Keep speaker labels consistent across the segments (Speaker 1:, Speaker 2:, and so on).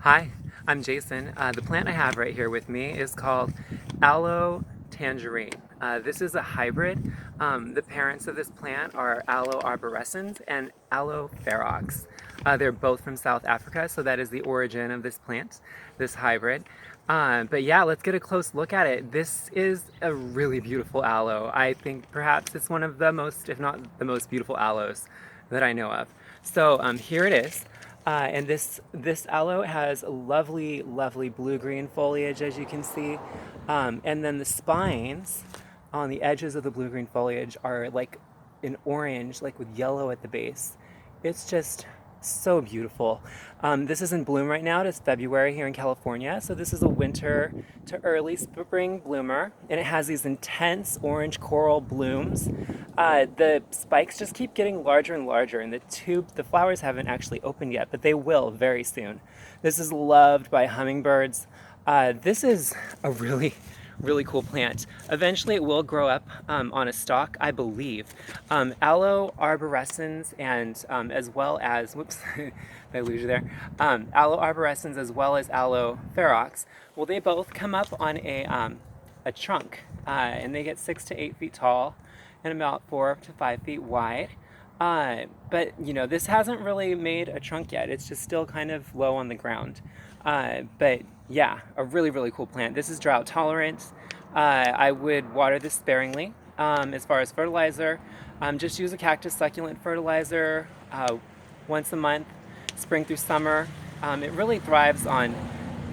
Speaker 1: Hi, I'm Jason. The plant I have right here with me is called Aloe Tangerine. This is a hybrid. The parents of this plant are Aloe arborescens and Aloe ferox. They're both from South Africa, so that is the origin of this plant, this hybrid. But yeah, let's get a close look at it. This is a really beautiful aloe. I think perhaps it's one of the most, if not the most beautiful aloes that I know of. So here it is. And this aloe has lovely, lovely blue-green foliage, as you can see. And then the spines on the edges of the blue-green foliage are like an orange, like with yellow at the base. It's just so beautiful. This is in bloom right now. It's February here in California, so this is a winter to early spring bloomer, and it has these intense orange coral blooms. The spikes just keep getting larger and larger, and the flowers haven't actually opened yet, but they will very soon. This is loved by hummingbirds. This is a really cool plant. Eventually it will grow up on a stalk, I believe. Aloe arborescens and as well as, whoops, I lose you there. Aloe arborescens as well as Aloe ferox, well, they both come up on a trunk, and they get 6 to 8 feet tall and about 4 to 5 feet wide. But you know, this hasn't really made a trunk yet. It's just still kind of low on the ground. But yeah, a really cool plant. This is drought tolerant. I would water this sparingly. As far as fertilizer, just use a cactus succulent fertilizer once a month, spring through summer. It really thrives on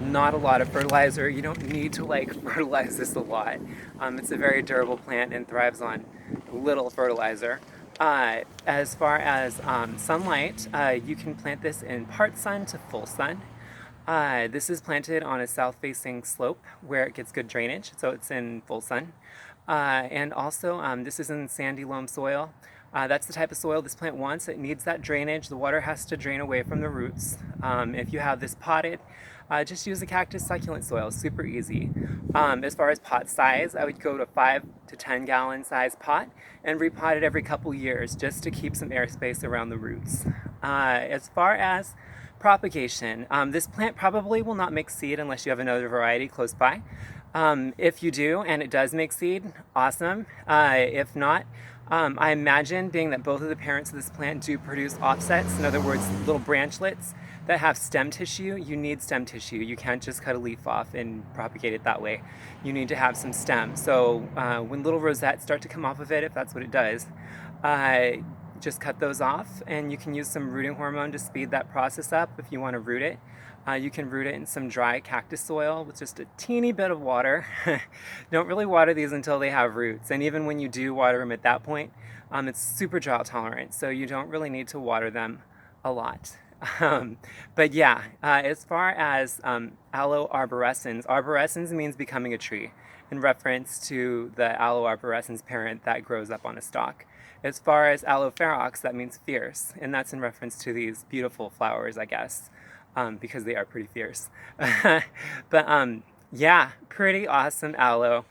Speaker 1: not a lot of fertilizer. You don't need to like fertilize this a lot. It's a very durable plant and thrives on little fertilizer. As far as sunlight, you can plant this in part sun to full sun. This is planted on a south-facing slope where it gets good drainage, so it's in full sun. And also, this is in sandy loam soil. That's the type of soil this plant wants. It needs that drainage. The water has to drain away from the roots. If you have this potted, just use a cactus succulent soil, super easy. As far as pot size, I would go to 5 to 10 gallon size pot and repot it every couple years just to keep some airspace around the roots. As far as propagation, this plant probably will not make seed unless you have another variety close by. If you do and it does make seed, awesome. If not, I imagine, being that both of the parents of this plant do produce offsets, in other words, little branchlets that have stem tissue, you need stem tissue. You can't just cut a leaf off and propagate it that way. You need to have some stem. So when little rosettes start to come off of it, if that's what it does, just cut those off, and you can use some rooting hormone to speed that process up if you want to root it. You can root it in some dry cactus soil with just a teeny bit of water. Don't really water these until they have roots, and even when you do water them at that point, it's super drought tolerant, so you don't really need to water them a lot. But yeah, as far as Aloe arborescens, arborescens means becoming a tree, in reference to the Aloe arborescens parent that grows up on a stalk. As far as Aloe ferox, that means fierce, and that's in reference to these beautiful flowers, I guess, because they are pretty fierce. But yeah, pretty awesome aloe.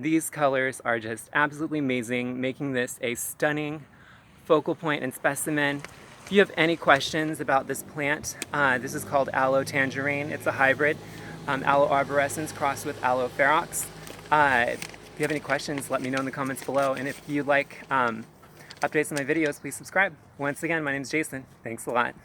Speaker 1: These colors are just absolutely amazing, making this a stunning focal point and specimen. If you have any questions about this plant, this is called Aloe Tangerine. It's a hybrid, Aloe arborescens crossed with Aloe ferox. If you have any questions, let me know in the comments below. And if you like updates on my videos, please subscribe. Once again, my name is Jason. Thanks a lot.